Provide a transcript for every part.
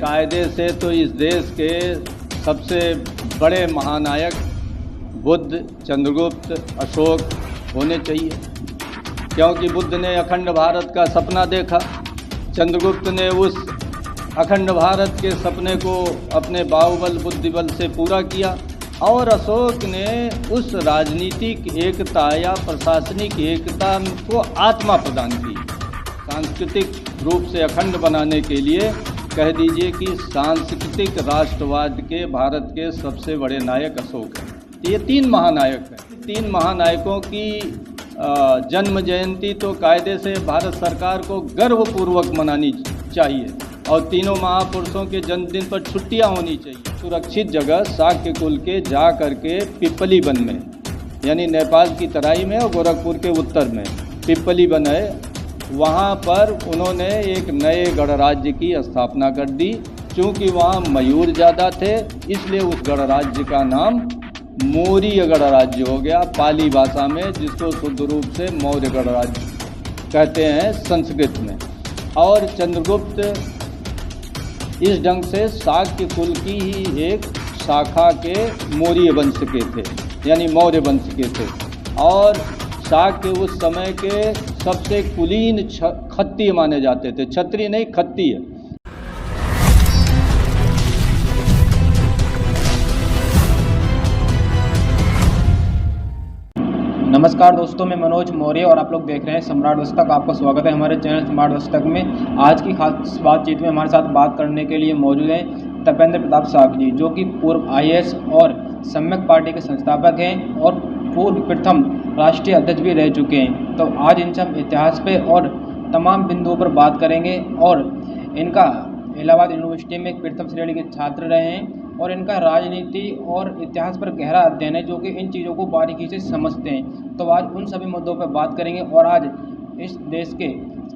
कायदे से तो इस देश के सबसे बड़े महानायक बुद्ध, चंद्रगुप्त, अशोक होने चाहिए, क्योंकि बुद्ध ने अखंड भारत का सपना देखा। चंद्रगुप्त ने उस अखंड भारत के सपने को अपने बाहुबल बुद्धिबल से पूरा किया और अशोक ने उस राजनीतिक एकता या प्रशासनिक एकता को आत्मा प्रदान की। सांस्कृतिक रूप से अखंड बनाने के लिए कह दीजिए कि सांस्कृतिक राष्ट्रवाद के भारत के सबसे बड़े नायक अशोक हैं। ये तीन महानायक हैं। तीन महानायकों की जन्म जयंती तो कायदे से भारत सरकार को गर्वपूर्वक मनानी चाहिए और तीनों महापुरुषों के जन्मदिन पर छुट्टियां होनी चाहिए। सुरक्षित जगह शाक्य कुल के जा करके पिपली वन में, यानी नेपाल की तराई में और गोरखपुर के उत्तर में पिपली वन है, वहाँ पर उन्होंने एक नए गणराज्य की स्थापना कर दी। चूँकि वहाँ मयूर ज़्यादा थे इसलिए उस गणराज्य का नाम मौर्य गणराज्य हो गया पाली भाषा में, जिसको शुद्ध रूप से मौर्य गणराज्य कहते हैं संस्कृत में। और चंद्रगुप्त इस ढंग से शाक्य कुल की ही एक शाखा के मौर्य वंश के थे, यानी मौर्य वंश के थे। और शाक्य उस समय के सबसे कुलीन खत्तीय माने जाते थे, क्षत्रिय नहीं खत्तीय। नमस्कार दोस्तों, मैं मनोज मौर्य और आप लोग देख रहे हैं सम्राट दस्तक। आपका स्वागत है हमारे चैनल सम्राट दस्तक में। आज की खास बातचीत में हमारे साथ बात करने के लिए मौजूद हैं तपेंद्र प्रताप साहू जी, जो कि पूर्व आईएएस और सम्यक पार्टी के संस्थापक हैं और पूर्व प्रथम राष्ट्रीय अध्यक्ष भी रह चुके हैं। तो आज इनसे हम इतिहास पे और तमाम बिंदुओं पर बात करेंगे। और इनका इलाहाबाद यूनिवर्सिटी में प्रथम श्रेणी के छात्र रहे हैं और इनका राजनीति और इतिहास पर गहरा अध्ययन है, जो कि इन चीज़ों को बारीकी से समझते हैं। तो आज उन सभी मुद्दों पर बात करेंगे और आज इस देश के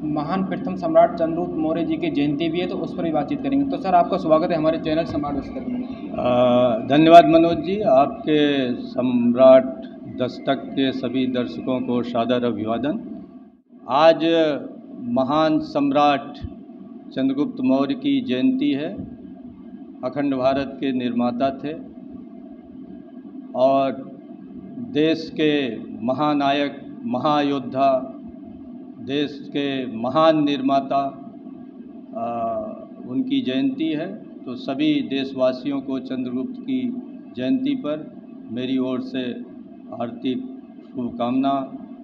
महान प्रथम सम्राट चंद्रगुप्त मौर्य जी की जयंती भी है, तो उस पर भी बातचीत करेंगे। तो सर, आपका स्वागत है हमारे चैनल सम्राट दस्तक में। धन्यवाद मनोज जी। आपके सम्राट दस्तक के सभी दर्शकों को सादर अभिवादन। आज महान सम्राट चंद्रगुप्त मौर्य की जयंती है। अखंड भारत के निर्माता थे और देश के महानायक, महायोद्धा, देश के महान निर्माता, उनकी जयंती है। तो सभी देशवासियों को चंद्रगुप्त की जयंती पर मेरी ओर से हार्दिक शुभकामना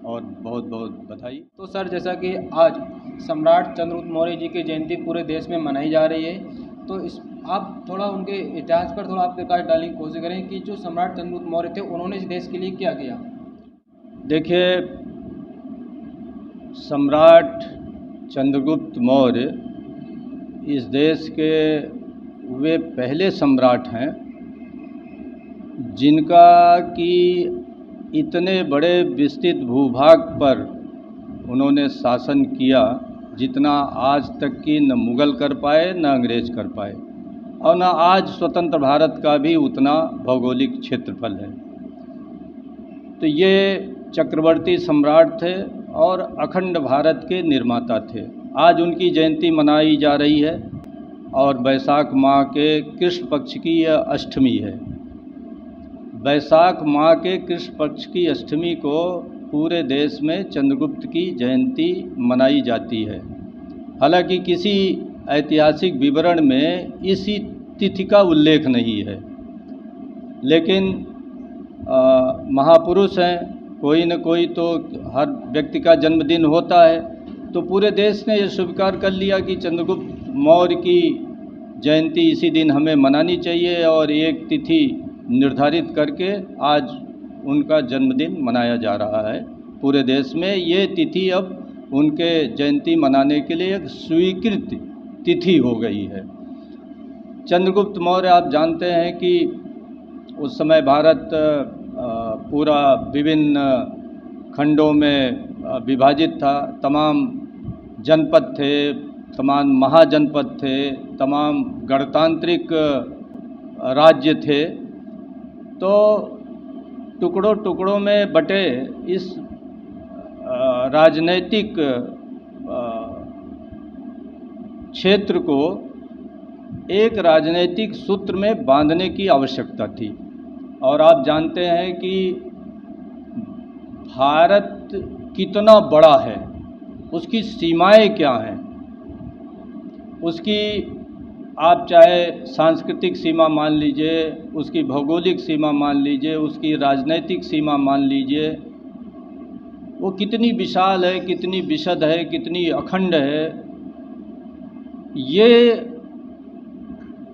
और बहुत बहुत बधाई। तो सर, जैसा कि आज सम्राट चंद्रगुप्त मौर्य जी की जयंती पूरे देश में मनाई जा रही है, तो इस आप थोड़ा उनके इतिहास पर थोड़ा आप प्रकाश डालने की कोशिश करें कि जो सम्राट चंद्रगुप्त मौर्य थे उन्होंने इस देश के लिए क्या किया। देखिए, सम्राट चंद्रगुप्त मौर्य इस देश के वे पहले सम्राट हैं जिनका कि इतने बड़े विस्तृत भूभाग पर उन्होंने शासन किया जितना आज तक की न मुग़ल कर पाए न अंग्रेज़ कर पाए, और न आज स्वतंत्र भारत का भी उतना भौगोलिक क्षेत्रफल है। तो ये चक्रवर्ती सम्राट थे और अखंड भारत के निर्माता थे। आज उनकी जयंती मनाई जा रही है और वैशाख माह के कृष्ण पक्ष की यह अष्टमी है। वैशाख माह के कृष्ण पक्ष की अष्टमी को पूरे देश में चंद्रगुप्त की जयंती मनाई जाती है। हालांकि किसी ऐतिहासिक विवरण में इसी तिथि का उल्लेख नहीं है, लेकिन महापुरुष हैं, कोई न कोई तो हर व्यक्ति का जन्मदिन होता है। तो पूरे देश ने यह स्वीकार कर लिया कि चंद्रगुप्त मौर्य की जयंती इसी दिन हमें मनानी चाहिए और एक तिथि निर्धारित करके आज उनका जन्मदिन मनाया जा रहा है पूरे देश में। ये तिथि अब उनके जयंती मनाने के लिए एक स्वीकृत तिथि हो गई है। चंद्रगुप्त मौर्य, आप जानते हैं कि उस समय भारत पूरा विभिन्न खंडों में विभाजित था। तमाम जनपद थे, तमाम महाजनपद थे, तमाम गणतांत्रिक राज्य थे। तो टुकड़ों टुकड़ों में बटे इस राजनैतिक क्षेत्र को एक राजनीतिक सूत्र में बांधने की आवश्यकता थी। और आप जानते हैं कि भारत कितना बड़ा है, उसकी सीमाएं क्या हैं, उसकी आप चाहे सांस्कृतिक सीमा मान लीजिए, उसकी भौगोलिक सीमा मान लीजिए, उसकी राजनीतिक सीमा मान लीजिए, वो कितनी विशाल है, कितनी विशद है, कितनी अखंड है। ये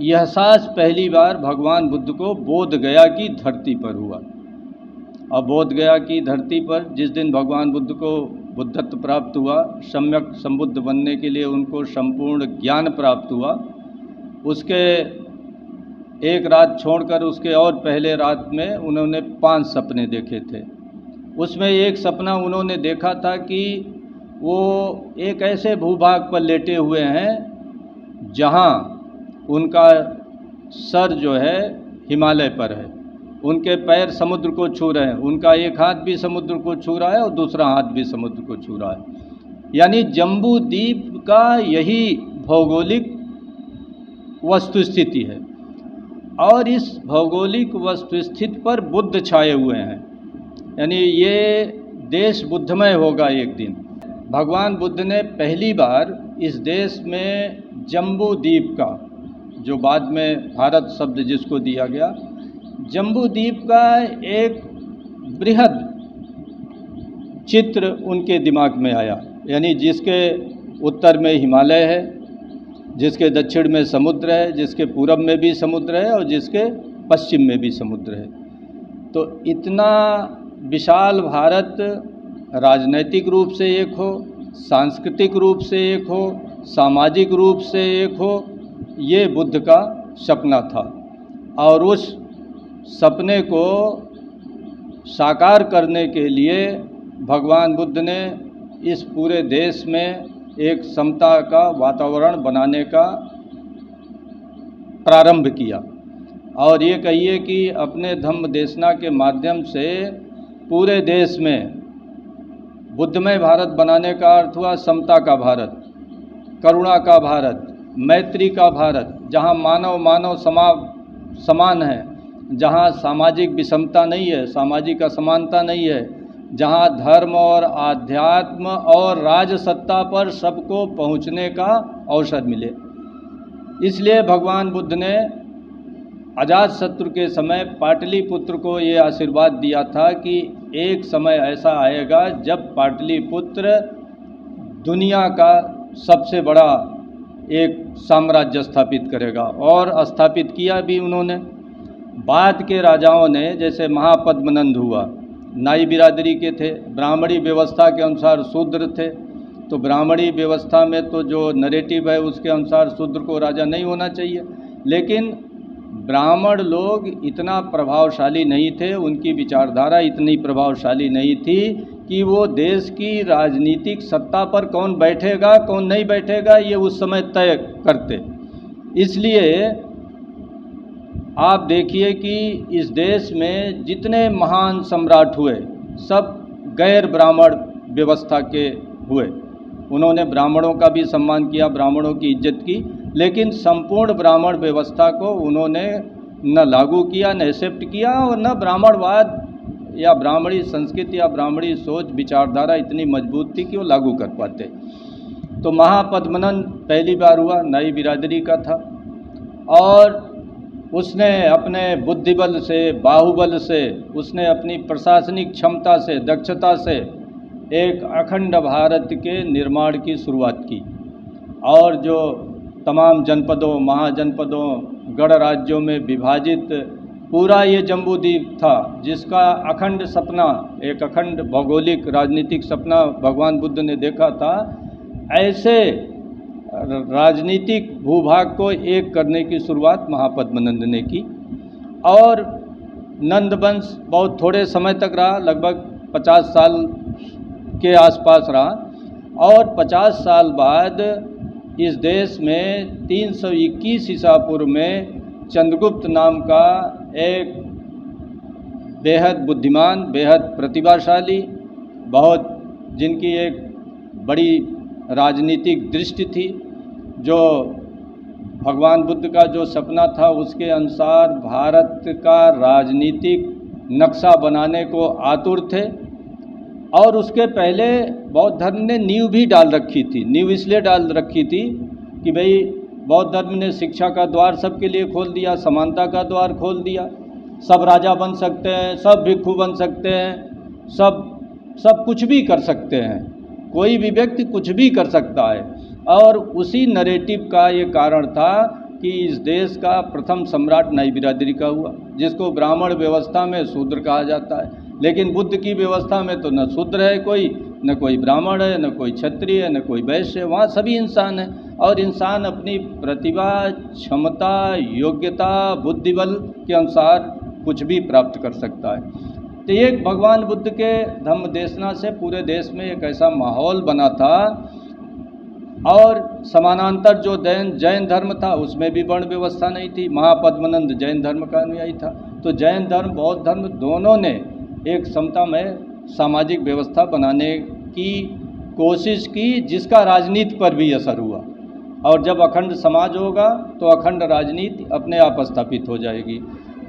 एहसास पहली बार भगवान बुद्ध को बोध गया की धरती पर हुआ। और बोध गया की धरती पर जिस दिन भगवान बुद्ध को बुद्धत्व प्राप्त हुआ, सम्यक संबुद्ध बनने के लिए उनको संपूर्ण ज्ञान प्राप्त हुआ, उसके एक रात छोड़कर उसके और पहले रात में उन्होंने 5 सपने देखे थे। उसमें एक सपना उन्होंने देखा था कि वो एक ऐसे भूभाग पर लेटे हुए हैं जहाँ उनका सर जो है हिमालय पर है, उनके पैर समुद्र को छू रहे हैं, उनका एक हाथ भी समुद्र को छू रहा है और दूसरा हाथ भी समुद्र को छू रहा है। यानी जम्बू द्वीप का यही भौगोलिक वस्तुस्थिति है। और इस भौगोलिक वस्तुस्थिति पर बुद्ध छाए हुए हैं, यानी ये देश बुद्धमय होगा एक दिन। भगवान बुद्ध ने पहली बार इस देश में जम्बू द्वीप का, जो बाद में भारत शब्द जिसको दिया गया, जम्बू द्वीप का एक बृहद चित्र उनके दिमाग में आया। यानी जिसके उत्तर में हिमालय है, जिसके दक्षिण में समुद्र है, जिसके पूरब में भी समुद्र है और जिसके पश्चिम में भी समुद्र है। तो इतना विशाल भारत राजनैतिक रूप से एक हो, सांस्कृतिक रूप से एक हो, सामाजिक रूप से एक हो, ये बुद्ध का सपना था। और उस सपने को साकार करने के लिए भगवान बुद्ध ने इस पूरे देश में एक समता का वातावरण बनाने का प्रारंभ किया। और ये कहिए कि अपने धम्म देशना के माध्यम से पूरे देश में बुद्धमय भारत बनाने का अर्थ हुआ समता का भारत, करुणा का भारत, मैत्री का भारत, जहाँ मानव मानव समान है, जहाँ सामाजिक विषमता नहीं है, सामाजिक असमानता नहीं है, जहाँ धर्म और आध्यात्म और राजसत्ता पर सबको पहुँचने का अवसर मिले। इसलिए भगवान बुद्ध ने अजातशत्रु के समय पाटलिपुत्र को ये आशीर्वाद दिया था कि एक समय ऐसा आएगा जब पाटलिपुत्र दुनिया का सबसे बड़ा एक साम्राज्य स्थापित करेगा। और स्थापित किया भी उन्होंने। बाद के राजाओं ने, जैसे महापद्मनंद हुआ, नाई बिरादरी के थे, ब्राह्मणी व्यवस्था के अनुसार शूद्र थे, तो ब्राह्मणी व्यवस्था में तो जो नरेटिव है उसके अनुसार शूद्र को राजा नहीं होना चाहिए। लेकिन ब्राह्मण लोग इतना प्रभावशाली नहीं थे, उनकी विचारधारा इतनी प्रभावशाली नहीं थी कि वो देश की राजनीतिक सत्ता पर कौन बैठेगा कौन नहीं बैठेगा ये उस समय तय करते। इसलिए आप देखिए कि इस देश में जितने महान सम्राट हुए सब गैर ब्राह्मण व्यवस्था के हुए। उन्होंने ब्राह्मणों का भी सम्मान किया, ब्राह्मणों की इज्जत की, लेकिन संपूर्ण ब्राह्मण व्यवस्था को उन्होंने न लागू किया, न एक्सेप्ट किया, और न ब्राह्मणवाद या ब्राह्मणी संस्कृति या ब्राह्मणी सोच विचारधारा इतनी मजबूत थी कि वो लागू कर पाते। तो महापद्मनंद पहली बार हुआ, नाई बिरादरी का था, और उसने अपने बुद्धिबल से, बाहुबल से, उसने अपनी प्रशासनिक क्षमता से, दक्षता से एक अखंड भारत के निर्माण की शुरुआत की। और जो तमाम जनपदों, महाजनपदों, गढ़ राज्यों में विभाजित पूरा ये जम्बूद्वीप था, जिसका अखंड सपना, एक अखंड भौगोलिक राजनीतिक सपना भगवान बुद्ध ने देखा था, ऐसे राजनीतिक भूभाग को एक करने की शुरुआत महापद्मनंद ने की। और नंदवंश बहुत थोड़े समय तक रहा, लगभग 50 साल के आसपास रहा, और 50 साल बाद इस देश में 321 ईसा पूर्व में चंद्रगुप्त नाम का एक बेहद बुद्धिमान, बेहद प्रतिभाशाली, बहुत जिनकी एक बड़ी राजनीतिक दृष्टि थी, जो भगवान बुद्ध का जो सपना था उसके अनुसार भारत का राजनीतिक नक्शा बनाने को आतुर थे। और उसके पहले बौद्ध धर्म ने नींव भी डाल रखी थी। नींव इसलिए डाल रखी थी कि भाई बौद्ध धर्म ने शिक्षा का द्वार सबके लिए खोल दिया, समानता का द्वार खोल दिया, सब राजा बन सकते हैं, सब भिक्षु बन सकते हैं, सब कुछ भी कर सकते हैं, कोई भी व्यक्ति कुछ भी कर सकता है। और उसी नरेटिव का ये कारण था कि इस देश का प्रथम सम्राट नाई बिरादरी का हुआ, जिसको ब्राह्मण व्यवस्था में शूद्र कहा जाता है। लेकिन बुद्ध की व्यवस्था में तो न शूद्र है कोई, न कोई ब्राह्मण है, न कोई क्षत्रिय है, न कोई वैश्य है, वहाँ सभी इंसान हैं। और इंसान अपनी प्रतिभा, क्षमता, योग्यता, बुद्धिबल के अनुसार कुछ भी प्राप्त कर सकता है। तो ये भगवान बुद्ध के धम्म देशना से पूरे देश में एक ऐसा माहौल बना था। और समानांतर जो जैन धर्म था उसमें भी वर्ण व्यवस्था नहीं थी। महापद्मनंद जैन धर्म का अनुयायी था। तो जैन धर्म, बौद्ध धर्म दोनों ने एक समता में सामाजिक व्यवस्था बनाने की कोशिश की, जिसका राजनीति पर भी असर हुआ। और जब अखंड समाज होगा तो अखंड राजनीति अपने आप स्थापित हो जाएगी।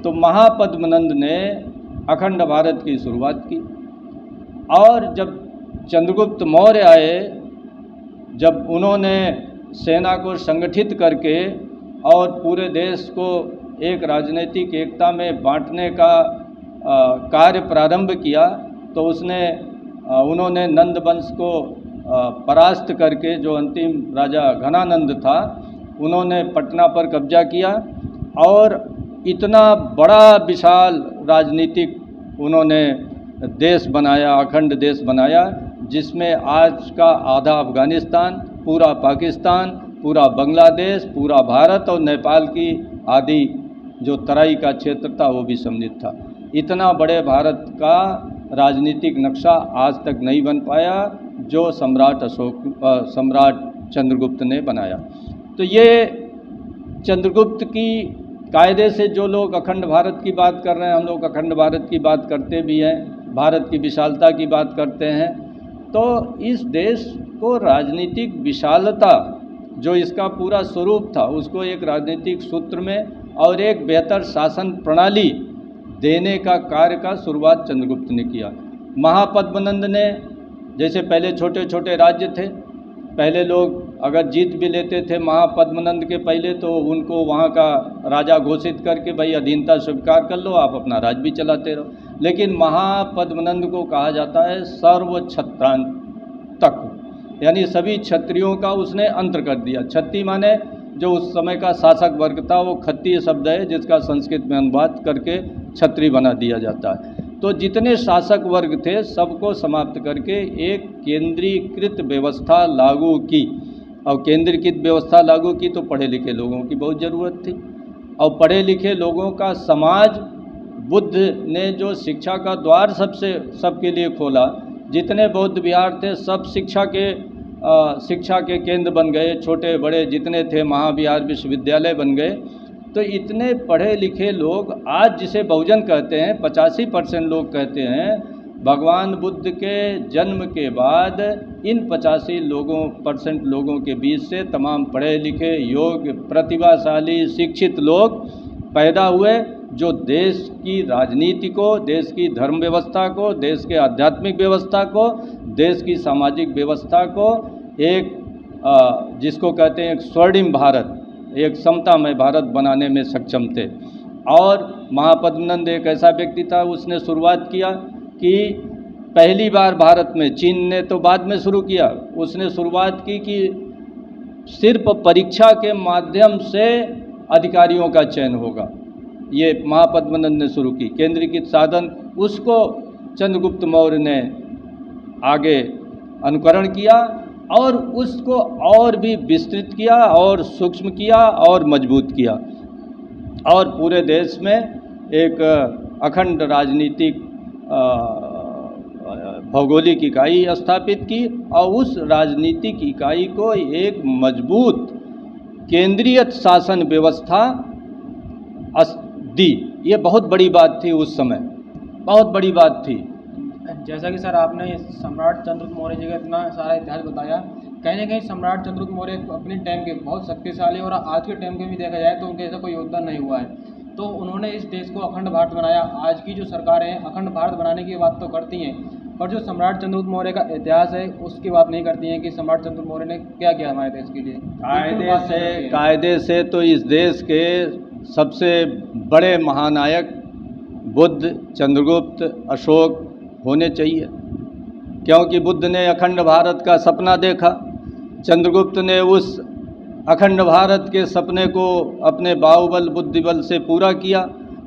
तो महापद्मनंद ने अखंड भारत की शुरुआत की। और जब चंद्रगुप्त मौर्य आए, जब उन्होंने सेना को संगठित करके और पूरे देश को एक राजनीतिक एकता में बांटने का कार्य प्रारंभ किया, तो उन्होंने नंद वंश को परास्त करके, जो अंतिम राजा घनानंद था, उन्होंने पटना पर कब्जा किया और इतना बड़ा विशाल राजनीतिक उन्होंने देश बनाया, अखंड देश बनाया, जिसमें आज का आधा अफगानिस्तान, पूरा पाकिस्तान, पूरा बांग्लादेश, पूरा भारत और नेपाल की आदि जो तराई का क्षेत्र था वो भी सम्मिलित था। इतना बड़े भारत का राजनीतिक नक्शा आज तक नहीं बन पाया जो सम्राट चंद्रगुप्त ने बनाया। तो ये चंद्रगुप्त की कायदे से जो लोग अखंड भारत की बात कर रहे हैं, हम लोग अखंड भारत की बात करते भी हैं, भारत की विशालता की बात करते हैं, तो इस देश को राजनीतिक विशालता जो इसका पूरा स्वरूप था उसको एक राजनीतिक सूत्र में और एक बेहतर शासन प्रणाली देने का कार्य का शुरुआत चंद्रगुप्त ने किया। महापद्मनंद ने, जैसे पहले छोटे छोटे राज्य थे, पहले लोग अगर जीत भी लेते थे महापद्मनंद के पहले, तो उनको वहाँ का राजा घोषित करके भाई अधीनता स्वीकार कर लो, आप अपना राज भी चलाते रहो। लेकिन महापद्मनंद को कहा जाता है सर्वक्षत्रांतक, यानी सभी क्षत्रियों का उसने अंत कर दिया। क्षत्रिय माने जो उस समय का शासक वर्ग था, वो खत्तीय शब्द है जिसका संस्कृत में अनुवाद करके क्षत्रिय बना दिया जाता है। तो जितने शासक वर्ग थे सबको समाप्त करके एक केंद्रीकृत व्यवस्था लागू की। और केंद्रीकृत व्यवस्था लागू की तो पढ़े लिखे लोगों की बहुत ज़रूरत थी, और पढ़े लिखे लोगों का समाज, बुद्ध ने जो शिक्षा का द्वार सबके लिए खोला, जितने बौद्ध विहार थे सब शिक्षा के केंद्र बन गए, छोटे बड़े जितने थे महाविहार विश्वविद्यालय बन गए। तो इतने पढ़े लिखे लोग आज जिसे बहुजन कहते हैं, 85% लोग कहते हैं, भगवान बुद्ध के जन्म के बाद इन 85% लोगों के बीच से तमाम पढ़े लिखे, योग्य, प्रतिभाशाली, शिक्षित लोग पैदा हुए, जो देश की राजनीति को, देश की धर्म व्यवस्था को, देश के आध्यात्मिक व्यवस्था को, देश की सामाजिक व्यवस्था को एक जिसको कहते हैं एक स्वर्णिम भारत, एक समतामय भारत बनाने में सक्षम थे। और महापद्मनंद एक ऐसा व्यक्ति था, उसने शुरुआत किया कि पहली बार भारत में, चीन ने तो बाद में शुरू किया, उसने शुरुआत की कि सिर्फ परीक्षा के माध्यम से अधिकारियों का चयन होगा। ये महापद्मनंद ने शुरू की केंद्रीकृत साधन, उसको चंद्रगुप्त मौर्य ने आगे अनुकरण किया और उसको और भी विस्तृत किया और सूक्ष्म किया और मजबूत किया, और पूरे देश में एक अखंड राजनीतिक भौगोलिक इकाई स्थापित की, और उस राजनीतिक इकाई को एक मजबूत केंद्रीय शासन व्यवस्था दी। ये बहुत बड़ी बात थी उस समय, बहुत बड़ी बात थी। जैसा कि सर आपने सम्राट चंद्रगुप्त मौर्य जी का इतना सारा इतिहास बताया, कहीं ना कहीं सम्राट चंद्रगुप्त मौर्य अपने टाइम के बहुत शक्तिशाली और आज के टाइम के भी देखा जाए तो उनके ऐसा कोई योगदान नहीं हुआ है। तो उन्होंने इस देश को अखंड भारत बनाया। आज की जो सरकारें हैं अखंड भारत बनाने की बात तो करती हैं, पर जो सम्राट चंद्रगुप्त मौर्य का इतिहास है उसकी बात नहीं करती हैं कि सम्राट चंद्रगुप्त मौर्य ने क्या किया हमारे देश के लिए। कायदे से तो इस देश के सबसे बड़े महानायक बुद्ध, चंद्रगुप्त, अशोक होने चाहिए, क्योंकि बुद्ध ने अखंड भारत का सपना देखा। चंद्रगुप्त ने उस अखंड भारत के सपने को अपने बाहुबल बुद्धिबल से पूरा किया,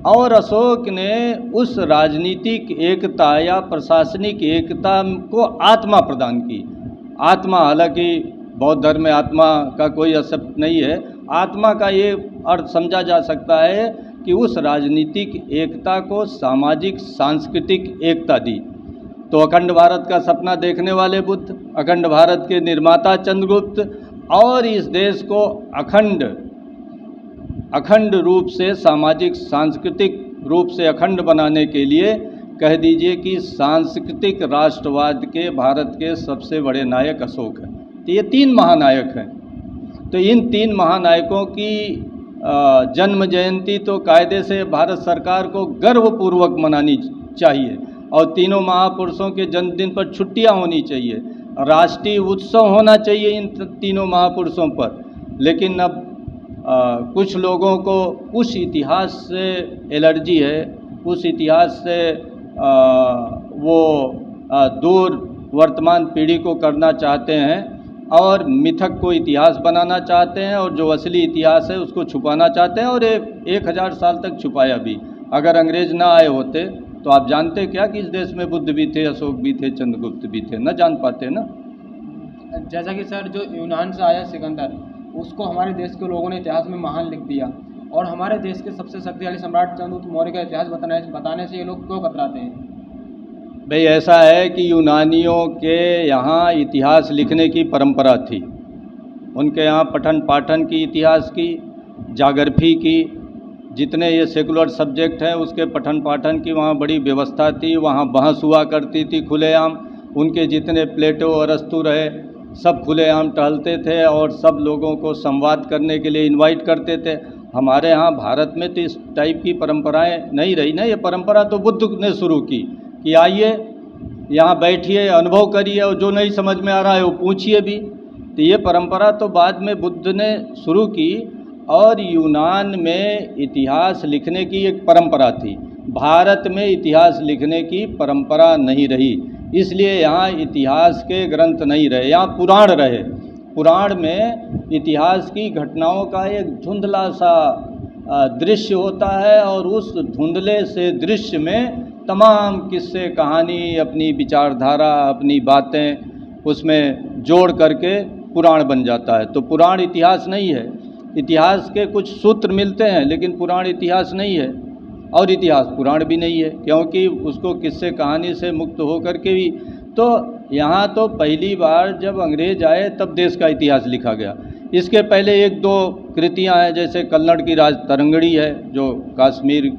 और अशोक ने उस राजनीतिक एकता या प्रशासनिक एकता को आत्मा प्रदान की। आत्मा, हालांकि बौद्ध धर्म में आत्मा का कोई शब्द नहीं है, आत्मा का ये अर्थ समझा जा सकता है कि उस राजनीतिक एकता को सामाजिक सांस्कृतिक एकता दी। तो अखंड भारत का सपना देखने वाले बुद्ध, अखंड भारत के निर्माता चंद्रगुप्त, और इस देश को अखंड रूप से सामाजिक सांस्कृतिक रूप से अखंड बनाने के लिए कह दीजिए कि सांस्कृतिक राष्ट्रवाद के भारत के सबसे बड़े नायक अशोक हैं। तो ये तीन महानायक हैं। तो इन तीन महानायकों की जन्म जयंती तो कायदे से भारत सरकार को गर्वपूर्वक मनानी चाहिए, और तीनों महापुरुषों के जन्मदिन पर छुट्टियां होनी चाहिए, राष्ट्रीय उत्सव होना चाहिए इन तीनों महापुरुषों पर। लेकिन अब कुछ लोगों को उस इतिहास से एलर्जी है, उस इतिहास से वो दूर वर्तमान पीढ़ी को करना चाहते हैं और मिथक को इतिहास बनाना चाहते हैं, और जो असली इतिहास है उसको छुपाना चाहते हैं, और 1000 साल तक छुपाया भी। अगर अंग्रेज ना आए होते तो आप जानते क्या कि इस देश में बुद्ध भी थे, अशोक भी थे, चंद्रगुप्त भी थे? न जान पाते ना। जैसा कि सर जो यूनान से आया सिकंदर, उसको हमारे देश के लोगों ने इतिहास में महान लिख दिया, और हमारे देश के सबसे शक्तिशाली सम्राट चंद्रगुप्त मौर्य का इतिहास बताने से ये लोग क्यों कतराते हैं? भाई ऐसा है कि यूनानियों के यहाँ इतिहास लिखने की परंपरा थी। उनके यहाँ पठन पाठन की, इतिहास की, जाग्रफी की, जितने ये सेकुलर सब्जेक्ट हैं उसके पठन पाठन की वहाँ बड़ी व्यवस्था थी। वहाँ बहस हुआ करती थी खुलेआम। उनके जितने प्लेटो अरस्तु रहे सब खुलेआम टहलते थे और सब लोगों को संवाद करने के लिए इनवाइट करते थे। हमारे यहाँ भारत में तो इस टाइप की परंपराएं नहीं रही ना। ये परंपरा तो बुद्ध ने शुरू की कि आइए यहाँ बैठिए, अनुभव करिए, और जो नहीं समझ में आ रहा है वो पूछिए भी। तो ये परंपरा तो बाद में बुद्ध ने शुरू की, और यूनान में इतिहास लिखने की एक परंपरा थी। भारत में इतिहास लिखने की परंपरा नहीं रही, इसलिए यहाँ इतिहास के ग्रंथ नहीं रहे, यहाँ पुराण रहे। पुराण में इतिहास की घटनाओं का एक धुंधला सा दृश्य होता है, और उस धुंधले से दृश्य में तमाम किस्से कहानी, अपनी विचारधारा, अपनी बातें उसमें जोड़ करके पुराण बन जाता है। तो पुराण इतिहास नहीं है। इतिहास के कुछ सूत्र मिलते हैं, लेकिन पुराण इतिहास नहीं है, और इतिहास पुराण भी नहीं है, क्योंकि उसको किस्से कहानी से मुक्त होकर के भी। तो यहाँ तो पहली बार जब अंग्रेज आए तब देश का इतिहास लिखा गया। इसके पहले एक दो कृतियाँ हैं, जैसे कन्नड़ की राजतरंगिणी है, जो कश्मीर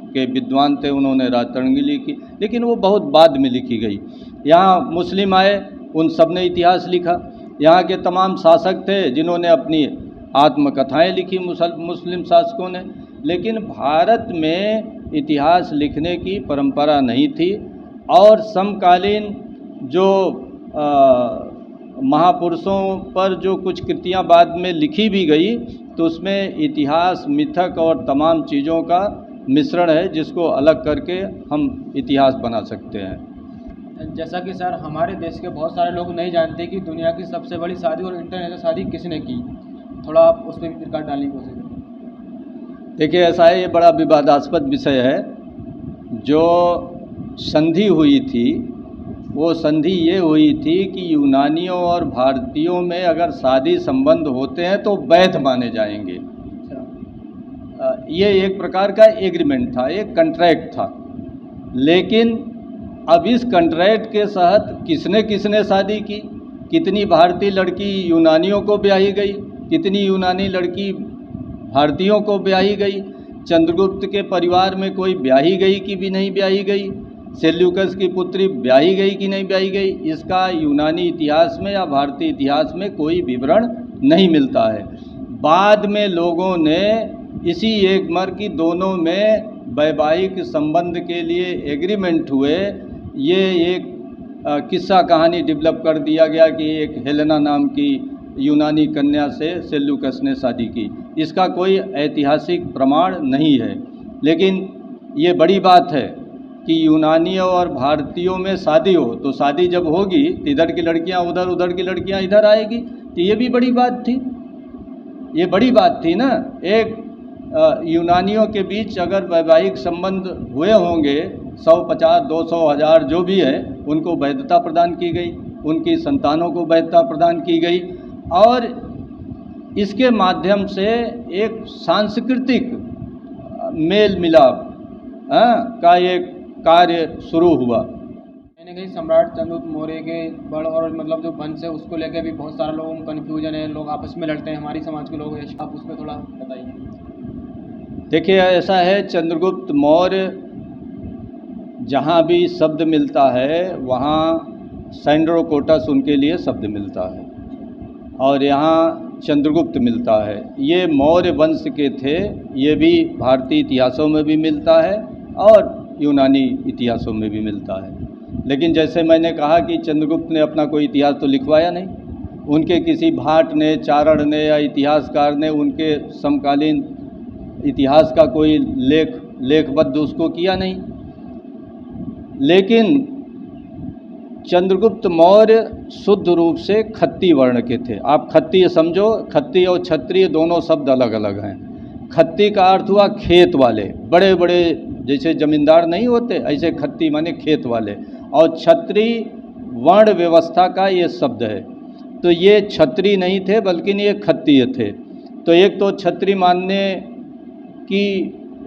के विद्वान थे उन्होंने राजतरंगिणी लिखी, लेकिन वो बहुत बाद में लिखी गई। यहाँ मुस्लिम आए, उन सब ने इतिहास लिखा। यहाँ के तमाम शासक थे जिन्होंने अपनी आत्मकथाएं लिखी, मुस्लिम शासकों ने। लेकिन भारत में इतिहास लिखने की परंपरा नहीं थी, और समकालीन जो महापुरुषों पर जो कुछ कृतियां बाद में लिखी भी गई, तो उसमें इतिहास, मिथक और तमाम चीज़ों का मिश्रण है, जिसको अलग करके हम इतिहास बना सकते हैं। जैसा कि सर हमारे देश के बहुत सारे लोग नहीं जानते कि दुनिया की सबसे बड़ी शादी और इंटरनेशनल शादी किसने की, थोड़ा आप उस पर भी रिकॉर्ड डालने की कोशिश करें। देखिए ऐसा है, ये बड़ा विवादास्पद विषय है। जो संधि हुई थी वो संधि ये हुई थी कि यूनानियों और भारतीयों में अगर शादी संबंध होते हैं तो वैध माने जाएंगे। ये एक प्रकार का एग्रीमेंट था, एक कॉन्ट्रैक्ट था। लेकिन अब इस कॉन्ट्रैक्ट के तहत किसने किसने शादी की, कितनी भारतीय लड़की यूनानियों को ब्याही गई, कितनी यूनानी लड़की भारतीयों को ब्याही गई, चंद्रगुप्त के परिवार में कोई ब्याही गई कि भी नहीं ब्याही गई, सेल्यूकस की पुत्री ब्याही गई कि नहीं ब्याही गई, इसका यूनानी इतिहास में या भारतीय इतिहास में कोई विवरण नहीं मिलता है। बाद में लोगों ने इसी एक मर की दोनों में वैवाहिक संबंध के लिए एग्रीमेंट हुए, ये एक किस्सा कहानी डेवलप कर दिया गया कि एक हेलेना नाम की यूनानी कन्या से सेल्यूकस ने शादी की। इसका कोई ऐतिहासिक प्रमाण नहीं है, लेकिन ये बड़ी बात है कि यूनानियों और भारतीयों में शादी हो, तो शादी जब होगी तो इधर की लड़कियां उधर, उधर की लड़कियां इधर आएगी, तो ये भी बड़ी बात थी, ये बड़ी बात थी ना। एक यूनानियों के बीच अगर वैवाहिक संबंध हुए होंगे 100, 50, 200, 1000 जो भी है, उनको वैधता प्रदान की गई, उनकी संतानों को वैधता प्रदान की गई, और इसके माध्यम से एक सांस्कृतिक मेल मिलाप का एक कार्य शुरू हुआ। कहीं ना कहीं सम्राट चंद्रगुप्त मौर्य के बड़ और मतलब जो वंश है उसको लेकर भी बहुत सारे लोगों को कन्फ्यूजन है, लोग आपस में लड़ते हैं, हमारी समाज के लोग हैं, आप उस पर थोड़ा बताइए। देखिए, ऐसा है, चंद्रगुप्त मौर्य जहाँ भी शब्द मिलता है वहाँ सैंड्रोकोटस उनके लिए शब्द मिलता है, और यहाँ चंद्रगुप्त मिलता है। ये मौर्य वंश के थे, ये भी भारतीय इतिहासों में भी मिलता है और यूनानी इतिहासों में भी मिलता है। लेकिन जैसे मैंने कहा कि चंद्रगुप्त ने अपना कोई इतिहास तो लिखवाया नहीं, उनके किसी भाट ने, चारण ने या इतिहासकार ने उनके समकालीन इतिहास का कोई लेखबद्ध उसको किया नहीं। लेकिन चंद्रगुप्त मौर्य शुद्ध रूप से खत्ती वर्ण के थे। आप खत्ती समझो, खत्ती और क्षत्रिय दोनों शब्द अलग अलग हैं। खत्ती का अर्थ हुआ खेत वाले, बड़े बड़े जैसे जमींदार नहीं होते, ऐसे खत्ती माने खेत वाले, और क्षत्रिय वर्ण व्यवस्था का ये शब्द है। तो ये क्षत्रिय नहीं थे बल्कि ये खत्तीय थे। तो एक तो क्षत्रिय मानने की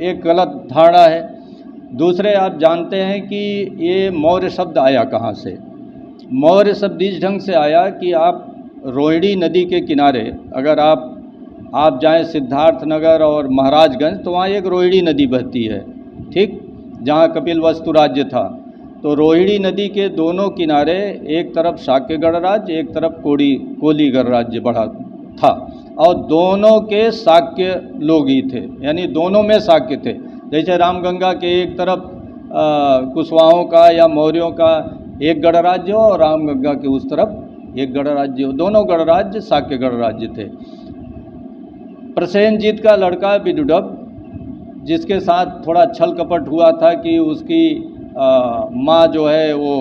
एक गलत धारणा है। दूसरे, आप जानते हैं कि ये मौर्य शब्द आया कहाँ से। मौर्य शब्द इस ढंग से आया कि आप रोहिणी नदी के किनारे अगर आप जाएं सिद्धार्थनगर और महाराजगंज, तो वहाँ एक रोहिणी नदी बहती है, ठीक, जहाँ कपिलवस्तु राज्य था। तो रोहिणी नदी के दोनों किनारे एक तरफ शाक्यगढ़ राज्य, एक तरफ कोलीगढ़ राज्य बड़ा था, और दोनों के शाक्य लोग ही थे, यानी दोनों में शाक्य थे। जैसे रामगंगा के एक तरफ कुशवाहों का या मौर्यों का एक गढ़ राज्य हो और रामगंगा के उस तरफ एक गढ़ राज्य हो, दोनों गढ़ राज्य शाक्यगढ़ राज्य थे। प्रसेनजीत का लड़का विदुडब, जिसके साथ थोड़ा छल कपट हुआ था कि उसकी माँ जो है वो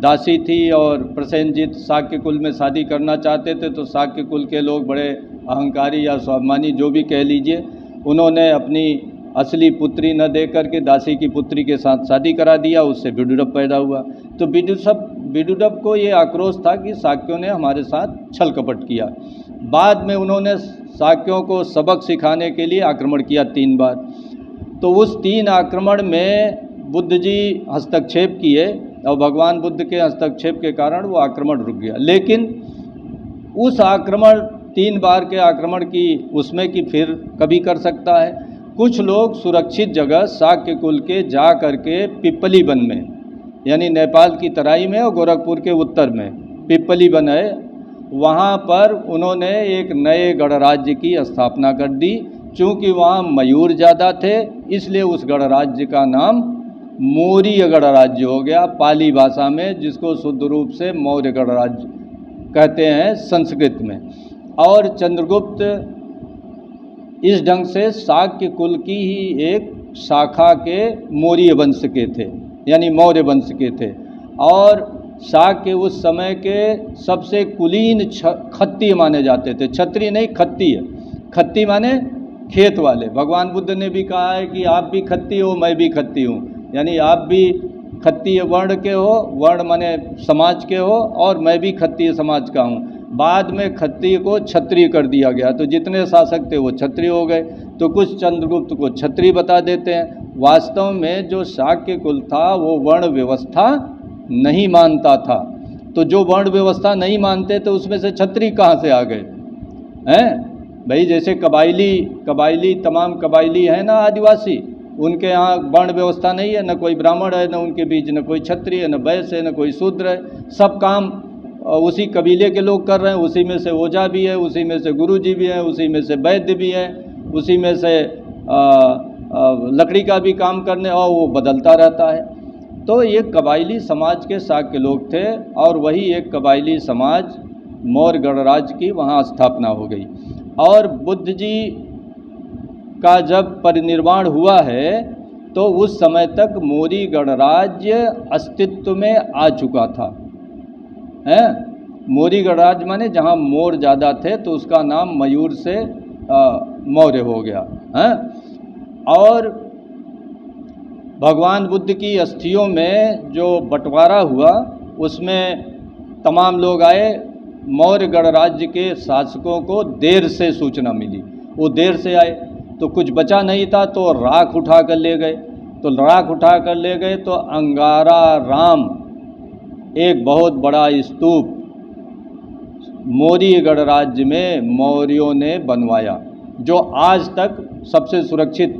दासी थी, और प्रसेनजीत शाक्य कुल में शादी करना चाहते थे, तो शाक्य कुल के लोग बड़े अहंकारी या स्वाभिमानी जो भी कह लीजिए, उन्होंने अपनी असली पुत्री न दे करके दासी की पुत्री के साथ शादी करा दिया, उससे विदुडब पैदा हुआ। तो विदुडब को ये आक्रोश था कि शाक्यों ने हमारे साथ छल कपट किया। बाद में उन्होंने शाक्यों को सबक सिखाने के लिए आक्रमण किया 3 बार। तो उस 3 आक्रमण में बुद्ध जी हस्तक्षेप किए, और भगवान बुद्ध के हस्तक्षेप के कारण वो आक्रमण रुक गया। लेकिन उस आक्रमण 3 बार के आक्रमण की उसमें कि फिर कभी कर सकता है। कुछ लोग सुरक्षित जगह शाक्य कुल के जा करके पिपली वन में, यानी नेपाल की तराई में और गोरखपुर के उत्तर में पिपली वन है, वहाँ पर उन्होंने एक नए गणराज्य की स्थापना कर दी। चूँकि वहाँ मयूर ज़्यादा थे, इसलिए उस गणराज्य का नाम मौर्य गणराज्य हो गया पाली भाषा में, जिसको शुद्ध रूप से मौर्य गणराज्य कहते हैं संस्कृत में। और चंद्रगुप्त इस ढंग से शाक्य कुल की ही एक शाखा के मौर्य वंश के थे, यानी मौर्य वंश के थे। और शाक्य उस समय के सबसे कुलीन खत्ती माने जाते थे। क्षत्रिय नहीं, खत्ती है। खत्ती माने खेत वाले। भगवान बुद्ध ने भी कहा है कि आप भी खत्ती हो, मैं भी खत्ती हूँ, यानी आप भी खत्तीय वर्ण के हो, वर्ण माने समाज के हो, और मैं भी खत्तीय समाज का हूँ। बाद में खत्तीय को क्षत्रिय कर दिया गया, तो जितने शासक थे वो क्षत्रिय हो गए। तो कुछ चंद्रगुप्त को क्षत्रिय बता देते हैं। वास्तव में जो शाक्य कुल था वो वर्ण व्यवस्था नहीं मानता था। तो जो वर्ण व्यवस्था नहीं मानते तो उसमें से क्षत्रिय कहाँ से आ गए हैं भाई? जैसे कबायली तमाम कबायली है ना, आदिवासी, उनके यहाँ वर्ण व्यवस्था नहीं है, न कोई ब्राह्मण है, न उनके बीच न कोई क्षत्रिय है, न वैश्य है, न कोई शूद्र है। सब काम उसी कबीले के लोग कर रहे हैं। उसी में से ओझा भी है, उसी में से गुरुजी भी है, उसी में से वैद्य भी है, उसी में से लकड़ी का भी काम करने, और वो बदलता रहता है। तो ये कबायली समाज के शाक के लोग थे, और वही एक कबायली समाज मौर्य गणराज्य की वहाँ स्थापना हो गई। और बुद्ध जी का जब परिनिर्वाण हुआ है तो उस समय तक मौर्य गणराज्य अस्तित्व में आ चुका था। हैं, मौर्य गणराज्य माने जहाँ मोर ज़्यादा थे तो उसका नाम मयूर से मौर्य हो गया। हैं, और भगवान बुद्ध की अस्थियों में जो बंटवारा हुआ उसमें तमाम लोग आए। मौर्य गणराज्य के शासकों को देर से सूचना मिली, वो देर से आए तो कुछ बचा नहीं था, तो राख उठा कर ले गए। तो राख उठा कर ले गए तो अंगारा राम, एक बहुत बड़ा स्तूप मौर्य गणराज्य में मौर्यों ने बनवाया, जो आज तक सबसे सुरक्षित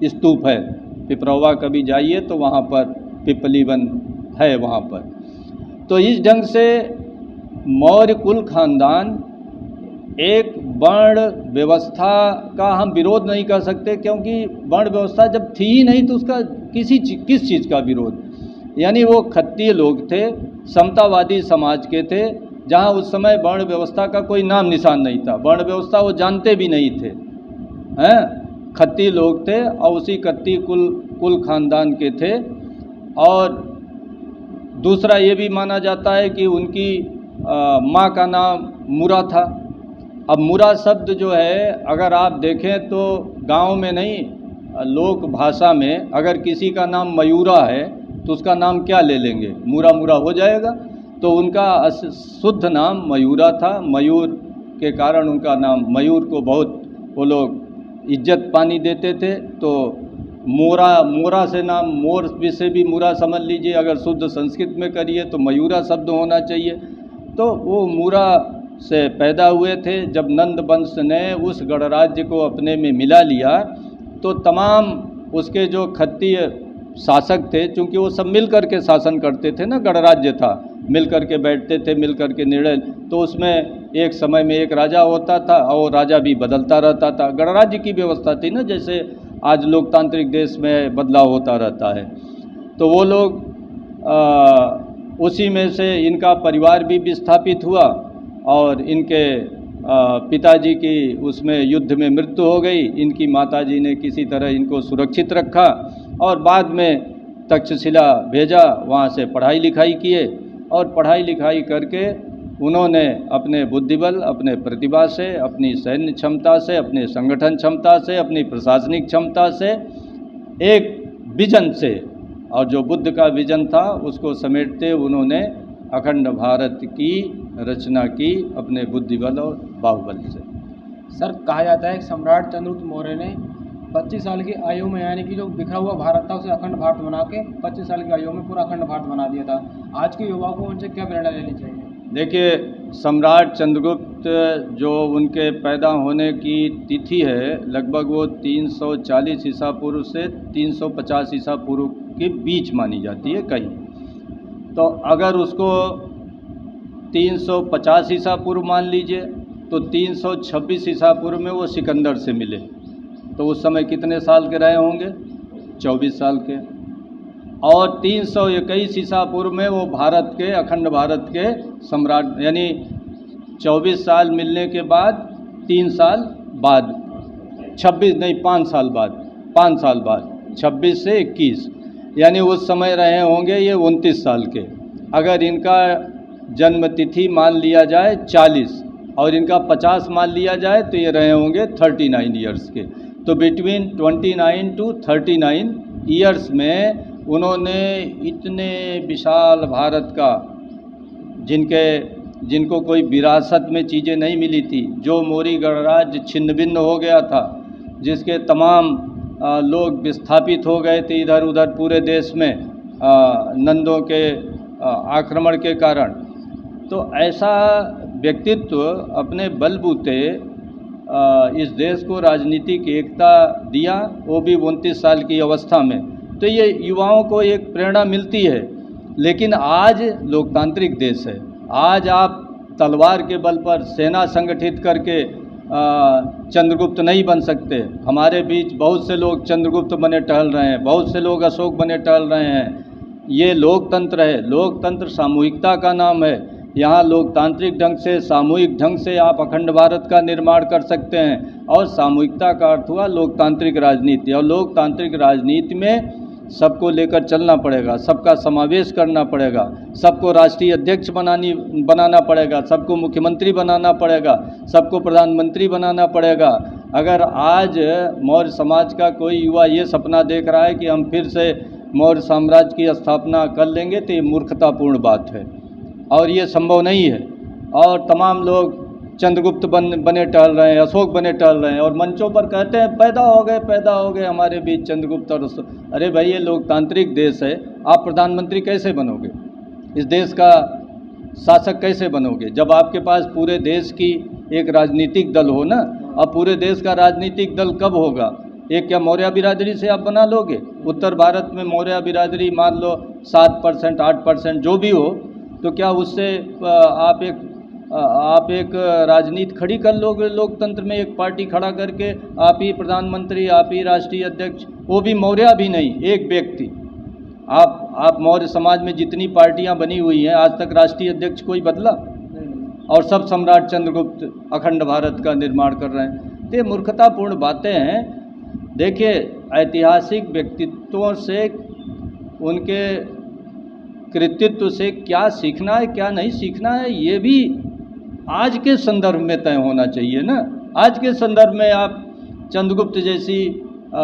स्तूप है। पिपरवा कभी जाइए तो वहाँ पर पिपली वन है वहाँ पर। तो इस ढंग से मौर्य कुल खानदान एक वर्ण व्यवस्था का हम विरोध नहीं कर सकते, क्योंकि वर्ण व्यवस्था जब थी ही नहीं तो उसका किस चीज़ का विरोध। यानी वो क्षत्रिय लोग थे, समतावादी समाज के थे, जहाँ उस समय वर्ण व्यवस्था का कोई नाम निशान नहीं था। वर्ण व्यवस्था वो जानते भी नहीं थे। हैं, क्षत्रिय लोग थे और उसी क्षत्रिय कुल खानदान के थे। और दूसरा ये भी माना जाता है कि उनकी माँ का नाम मुरा था। अब मुरा शब्द जो है अगर आप देखें तो गांव में नहीं, लोक भाषा में अगर किसी का नाम मयूरा है तो उसका नाम क्या ले लेंगे, मुरा मुरा हो जाएगा। तो उनका शुद्ध नाम मयूरा था। मयूर के कारण उनका नाम, मयूर को बहुत वो लोग इज्जत पानी देते थे। तो मोरा से नाम, मोर से भी मुरा समझ लीजिए, अगर शुद्ध संस्कृत में करिए तो मयूरा शब्द होना चाहिए। तो वो मुरा से पैदा हुए थे। जब नंद वंश ने उस गणराज्य को अपने में मिला लिया तो तमाम उसके जो क्षत्रिय शासक थे, चूँकि वो सब मिल कर के शासन करते थे ना, गणराज्य था, मिल कर के बैठते थे, मिल कर के निर्णय, तो उसमें एक समय में एक राजा होता था और राजा भी बदलता रहता था। गणराज्य की व्यवस्था थी ना, जैसे आज लोकतांत्रिक देश में बदलाव होता रहता है। तो वो लोग उसी में से इनका परिवार भी विस्थापित हुआ और इनके पिताजी की उसमें युद्ध में मृत्यु हो गई। इनकी माताजी ने किसी तरह इनको सुरक्षित रखा और बाद में तक्षशिला भेजा, वहाँ से पढ़ाई लिखाई किए और पढ़ाई लिखाई करके उन्होंने अपने बुद्धिबल, अपने प्रतिभा से, अपनी सैन्य क्षमता से, अपने संगठन क्षमता से, अपनी प्रशासनिक क्षमता से, एक विजन से, और जो बुद्ध का विजन था उसको समेटते उन्होंने अखंड भारत की रचना की अपने बुद्धिबल और बाहुबल से। सर, कहा जाता है कि सम्राट चंद्रगुप्त मौर्य ने 25 साल की आयु में, यानी कि जो बिखरा हुआ भारत था उसे अखंड भारत बना के 25 साल की आयु में पूरा अखंड भारत बना दिया था। आज के युवाओं को उनसे क्या प्रेरणा लेनी चाहिए? देखिए, सम्राट चंद्रगुप्त जो उनके पैदा होने की तिथि है लगभग वो 340 ईसा पूर्व से 350 ईसा पूर्व के बीच मानी जाती है कहीं। तो अगर उसको 350 ईसा पूर्व मान लीजिए तो 326 ईसा पूर्व में वो सिकंदर से मिले, तो उस समय कितने साल के रहे होंगे? 24 साल के। और 321 ईसा पूर्व में वो भारत के, अखंड भारत के सम्राट, यानी 24 साल मिलने के बाद 3 साल बाद, 26 नहीं 5 साल बाद, 5 साल बाद 26 से 21, यानी उस समय रहे होंगे ये 29 साल के। अगर इनका जन्म तिथि मान लिया जाए 40 और इनका 50 मान लिया जाए तो ये रहे होंगे 39 ईयर्स के। तो बिटवीन 29 टू 39 ईयर्स में उन्होंने इतने विशाल भारत का, जिनको कोई विरासत में चीज़ें नहीं मिली थी, जो मौर्य गणराज्य छिन्न भिन्न हो गया था, जिसके तमाम लोग विस्थापित हो गए थे इधर उधर पूरे देश में नंदों के आक्रमण के कारण। तो ऐसा व्यक्तित्व अपने बलबूते इस देश को राजनीतिक एकता दिया, वो भी 29 साल की अवस्था में। तो ये युवाओं को एक प्रेरणा मिलती है। लेकिन आज लोकतांत्रिक देश है। आज आप तलवार के बल पर सेना संगठित करके चंद्रगुप्त नहीं बन सकते। हमारे बीच बहुत से लोग चंद्रगुप्त बने टहल रहे हैं, बहुत से लोग अशोक बने टहल रहे हैं। ये लोकतंत्र है। लोकतंत्र सामूहिकता का नाम है। यहाँ लोकतांत्रिक ढंग से, सामूहिक ढंग से आप अखंड भारत का निर्माण कर सकते हैं। और सामूहिकता का अर्थ हुआ लोकतांत्रिक राजनीति। और लोकतांत्रिक राजनीति में सबको लेकर चलना पड़ेगा, सबका समावेश करना पड़ेगा, सबको राष्ट्रीय अध्यक्ष बनाना पड़ेगा, सबको मुख्यमंत्री बनाना पड़ेगा, सबको प्रधानमंत्री बनाना पड़ेगा। अगर आज मौर्य समाज का कोई युवा ये सपना देख रहा है कि हम फिर से मौर्य साम्राज्य की स्थापना कर लेंगे, तो ये मूर्खतापूर्ण बात है और ये संभव नहीं है। और तमाम लोग चंद्रगुप्त बने टहल रहे हैं, अशोक बने टहल रहे हैं और मंचों पर कहते हैं पैदा हो गए हमारे बीच चंद्रगुप्त और अशोक। अरे भाई, ये लोकतांत्रिक देश है। आप प्रधानमंत्री कैसे बनोगे? इस देश का शासक कैसे बनोगे जब आपके पास पूरे देश की एक राजनीतिक दल हो ना? अब पूरे देश का राजनीतिक दल कब होगा? एक क्या मौर्य बिरादरी से आप बना लोगे? उत्तर भारत में मौर्य बिरादरी मान लो 7% 8% जो भी हो, तो क्या उससे आप एक राजनीति खड़ी कर लोगे? लोकतंत्र में एक पार्टी खड़ा करके आप ही प्रधानमंत्री, आप ही राष्ट्रीय अध्यक्ष, वो भी मौर्य भी नहीं, एक व्यक्ति। आप मौर्य समाज में जितनी पार्टियां बनी हुई हैं, आज तक राष्ट्रीय अध्यक्ष कोई बदला? और सब सम्राट चंद्रगुप्त अखंड भारत का निर्माण कर रहे हैं। तो ये मूर्खतापूर्ण बातें हैं। देखिए, ऐतिहासिक व्यक्तित्वों से, उनके कृतित्व से क्या सीखना है, क्या नहीं सीखना है, ये भी आज के संदर्भ में तय होना चाहिए ना। आज के संदर्भ में आप चंद्रगुप्त जैसी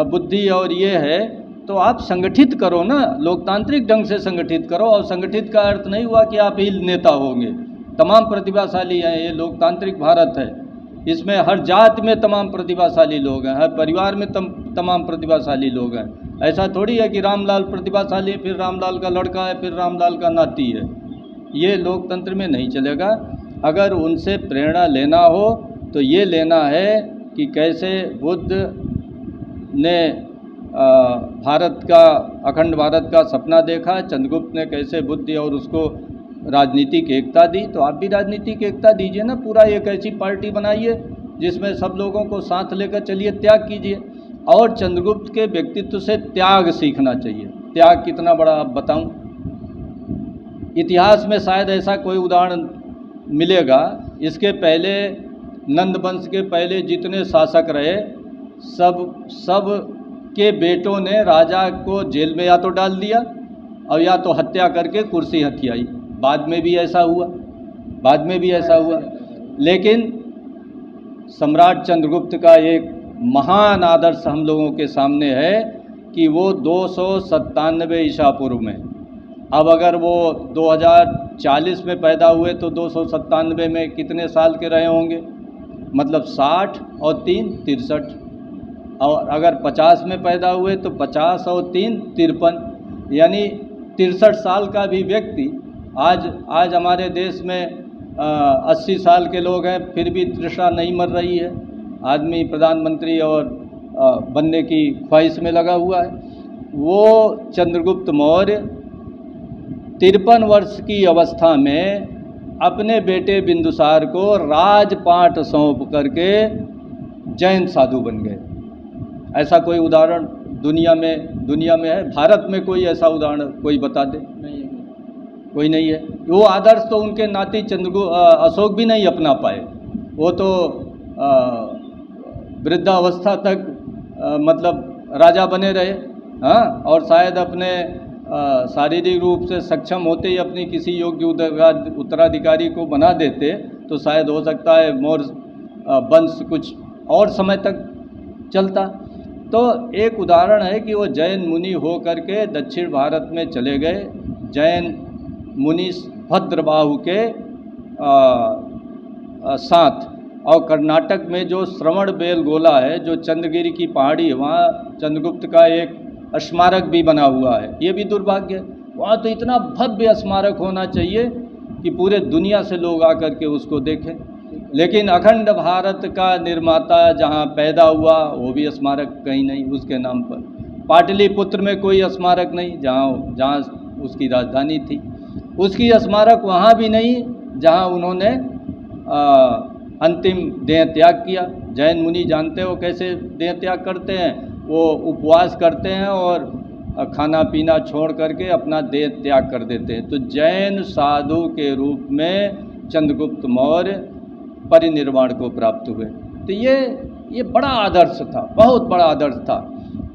बुद्धि और ये है तो आप संगठित करो ना, लोकतांत्रिक ढंग से संगठित करो। और संगठित का अर्थ नहीं हुआ कि आप ही नेता होंगे। तमाम प्रतिभाशाली हैं, ये लोकतांत्रिक भारत है। इसमें हर जात में तमाम प्रतिभाशाली लोग हैं, हर परिवार में तमाम प्रतिभाशाली लोग हैं। ऐसा थोड़ी है कि रामलाल प्रतिभाशाली है, फिर रामलाल का लड़का है, फिर रामलाल का नाती है। ये लोकतंत्र में नहीं चलेगा। अगर उनसे प्रेरणा लेना हो तो ये लेना है कि कैसे बुद्ध ने भारत का, अखंड भारत का सपना देखा, चंद्रगुप्त ने कैसे बुद्धि और उसको राजनीतिक एकता दी, तो आप भी राजनीतिक एकता दीजिए ना। पूरा एक ऐसी पार्टी बनाइए जिसमें सब लोगों को साथ लेकर चलिए, त्याग कीजिए। और चंद्रगुप्त के व्यक्तित्व से त्याग सीखना चाहिए। त्याग कितना बड़ा आप बताऊं? इतिहास में शायद ऐसा कोई उदाहरण मिलेगा। इसके पहले नंद वंश के पहले जितने शासक रहे, सब के बेटों ने राजा को जेल में या तो डाल दिया और या तो हत्या करके कुर्सी हथियाई। बाद में भी ऐसा हुआ। लेकिन सम्राट चंद्रगुप्त का एक महान आदर्श हम लोगों के सामने है कि वो 297 ईसा पूर्व में, अब अगर वो 2040 में पैदा हुए तो 297 में कितने साल के रहे होंगे? मतलब 60 और 3 63। और अगर 50 में पैदा हुए तो 50 और 3 53, यानी 63 साल का भी व्यक्ति आज हमारे देश में 80 साल के लोग हैं, फिर भी तृष्णा नहीं मर रही है। आदमी प्रधानमंत्री और बनने की ख्वाहिश में लगा हुआ है। वो चंद्रगुप्त मौर्य 53 वर्ष की अवस्था में अपने बेटे बिंदुसार को राजपाट सौंप करके जैन साधु बन गए। ऐसा कोई उदाहरण दुनिया में है? भारत में कोई ऐसा उदाहरण कोई बता दे? नहीं है, कोई नहीं है। वो आदर्श तो उनके नाती अशोक भी नहीं अपना पाए। वो तो वृद्धावस्था तक मतलब राजा बने रहे। हाँ, और शायद अपने शारीरिक रूप से सक्षम होते ही अपनी किसी योग्य उत्तराधिकारी को बना देते तो शायद हो सकता है मौर्य वंश कुछ और समय तक चलता। तो एक उदाहरण है कि वो जैन मुनि हो करके दक्षिण भारत में चले गए। जैन मुनि भद्रबाहु के साथ, और कर्नाटक में जो श्रवण बेलगोला है, जो चंद्रगिरी की पहाड़ी है, वहाँ चंद्रगुप्त का एक स्मारक भी बना हुआ है। ये भी दुर्भाग्य है। वहाँ तो इतना भव्य स्मारक होना चाहिए कि पूरे दुनिया से लोग आकर के उसको देखें। लेकिन अखंड भारत का निर्माता जहाँ पैदा हुआ वो भी स्मारक कहीं नहीं उसके नाम पर। पाटलिपुत्र में कोई स्मारक नहीं जहाँ जहाँ उसकी राजधानी थी, उसकी स्मारक वहाँ भी नहीं जहाँ उन्होंने अंतिम देह त्याग किया। जैन मुनि जानते हो कैसे देह त्याग करते हैं, वो उपवास करते हैं और खाना पीना छोड़ करके अपना देह त्याग कर देते हैं। तो जैन साधु के रूप में चंद्रगुप्त मौर्य परिनिर्वाण को प्राप्त हुए। तो ये बड़ा आदर्श था, बहुत बड़ा आदर्श था।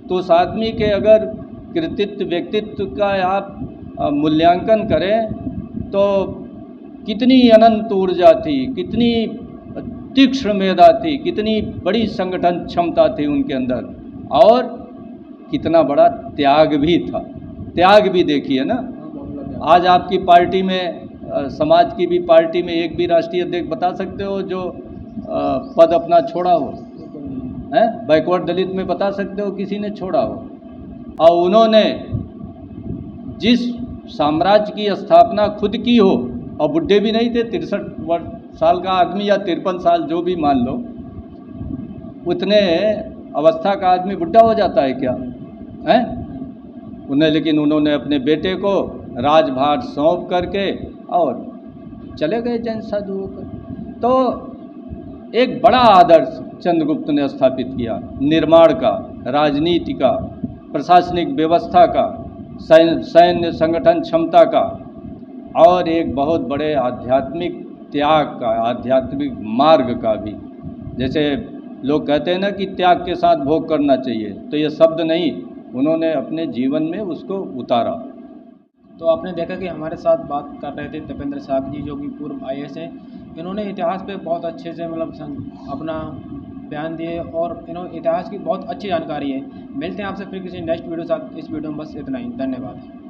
तो उस आदमी के अगर कृतित्व व्यक्तित्व का आप मूल्यांकन करें तो कितनी अनंत ऊर्जा थी, कितनी तीक्ष्ण मेधा थी, कितनी बड़ी संगठन क्षमता थी उनके अंदर, और कितना बड़ा त्याग भी था। त्याग भी देखिए ना, आज आपकी पार्टी में समाज की भी पार्टी में एक भी राष्ट्रीय अध्यक्ष बता सकते हो जो पद अपना छोड़ा हो? हैं? बैकवर्ड दलित में बता सकते हो किसी ने छोड़ा हो? और उन्होंने जिस साम्राज्य की स्थापना खुद की हो, और बुढ़े भी नहीं थे, 63 साल का आदमी या 53 साल जो भी मान लो, उतने अवस्था का आदमी बुढ़ा हो जाता है क्या? हैं? लेकिन उन्होंने अपने बेटे को राजभार सौंप करके और चले गए जैन साधु होकर। तो एक बड़ा आदर्श चंद्रगुप्त ने स्थापित किया, निर्माण का, राजनीति का, प्रशासनिक व्यवस्था का, सैन्य संगठन क्षमता का, और एक बहुत बड़े आध्यात्मिक त्याग का, आध्यात्मिक मार्ग का भी। जैसे लोग कहते हैं ना कि त्याग के साथ भोग करना चाहिए, तो ये शब्द नहीं, उन्होंने अपने जीवन में उसको उतारा। तो आपने देखा कि हमारे साथ बात कर रहे थे तपेंद्र साग जी, जो कि पूर्व IAS हैं। इन्होंने इतिहास पे बहुत अच्छे से मतलब अपना बयान दिए, और इन्होंने इतिहास की बहुत अच्छी जानकारी है। मिलते हैं आपसे फिर किसी नेक्स्ट वीडियो साथ। इस वीडियो में बस इतना ही, धन्यवाद।